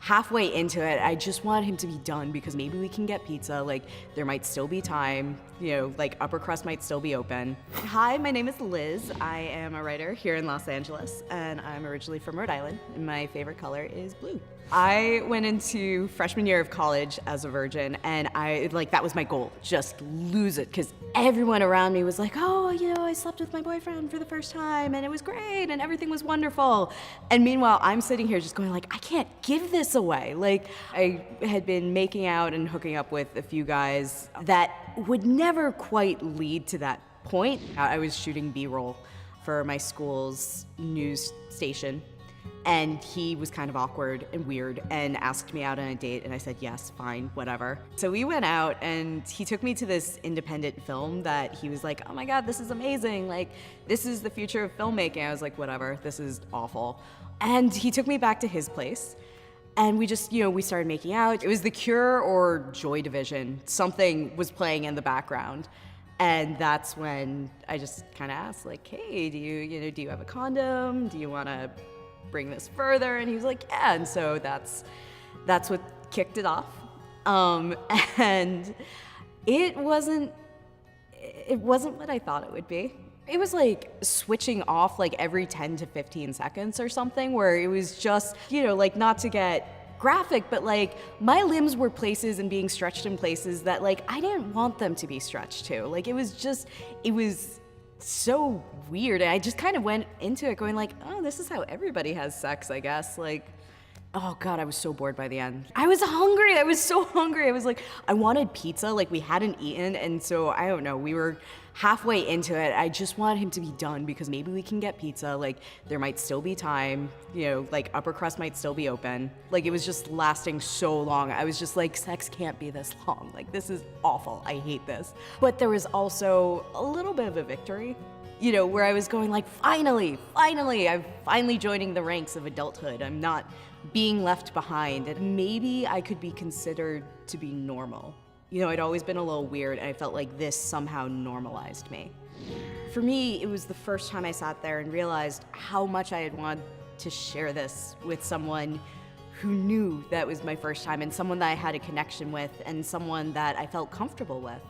halfway into it, I just want him to be done because maybe we can get pizza. Like, there might still be time, like upper crust might still be open. Hi, my name is Liz. I am a writer here in Los Angeles, and I'm originally from Rhode Island, and my favorite color is blue. I went into freshman year of college as a virgin, and that was my goal, just lose it, because everyone around me was like, oh, I slept with my boyfriend for the first time, and it was great, and everything was wonderful. And meanwhile, I'm sitting here just going like, I can't give this away. Like, I had been making out and hooking up with a few guys that would never quite lead to that point. I was shooting B-roll for my school's news station, and he was kind of awkward and weird and asked me out on a date, and I said, yes, fine, whatever. So we went out, and he took me to this independent film that he was like, oh my God, this is amazing. Like, this is the future of filmmaking. I was like, whatever, this is awful. And he took me back to his place, and we just, we started making out. It was The Cure or Joy Division. Something was playing in the background. And that's when I just kind of asked, like, hey, do you have a condom? Do you want to bring this further? And he was like, yeah. And so that's what kicked it off. And it wasn't what I thought it would be. It was like switching off like every 10 to 15 seconds or something, where it was just, like, not to get graphic, but like my limbs were places and being stretched in places that like I didn't want them to be stretched to. Like, it was so weird. And I just kind of went into it going like, oh, this is how everybody has sex, I guess. Like, oh God, I was so bored by the end. I was hungry. I was so hungry. I was like, I wanted pizza. Like, we hadn't eaten. And so, I don't know, we were halfway into it. I just wanted him to be done because maybe we can get pizza. Like, there might still be time, like upper crust might still be open. Like, it was just lasting so long. I was just like, sex can't be this long. Like, this is awful. I hate this. But there was also a little bit of a victory, where I was going like, finally, I'm finally joining the ranks of adulthood. I'm not being left behind, and maybe I could be considered to be normal. I'd always been a little weird, and I felt like this somehow normalized me. For me, it was the first time I sat there and realized how much I had wanted to share this with someone who knew that was my first time, and someone that I had a connection with, and someone that I felt comfortable with.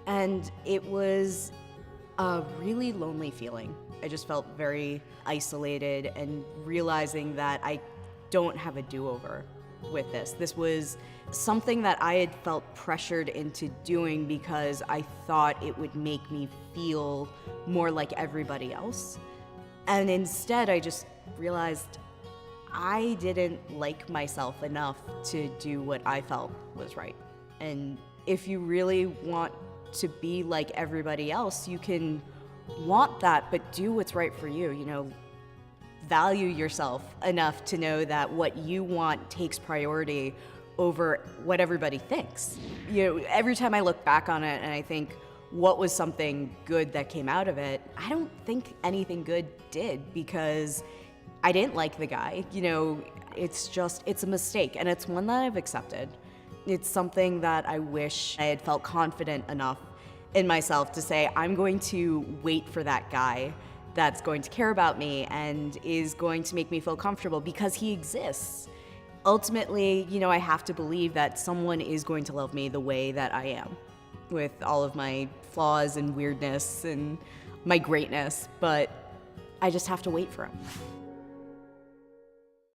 And it was a really lonely feeling. I just felt very isolated, and realizing that I don't have a do-over with this. This was something that I had felt pressured into doing because I thought it would make me feel more like everybody else. And instead, I just realized I didn't like myself enough to do what I felt was right. And if you really want to be like everybody else, you can want that, but do what's right for you. Value yourself enough to know that what you want takes priority over what everybody thinks. Every time I look back on it and I think, what was something good that came out of it? I don't think anything good did, because I didn't like the guy. It's a mistake, and it's one that I've accepted. It's something that I wish I had felt confident enough in myself to say, I'm going to wait for that guy that's going to care about me and is going to make me feel comfortable, because he exists. Ultimately, I have to believe that someone is going to love me the way that I am, with all of my flaws and weirdness and my greatness, but I just have to wait for him.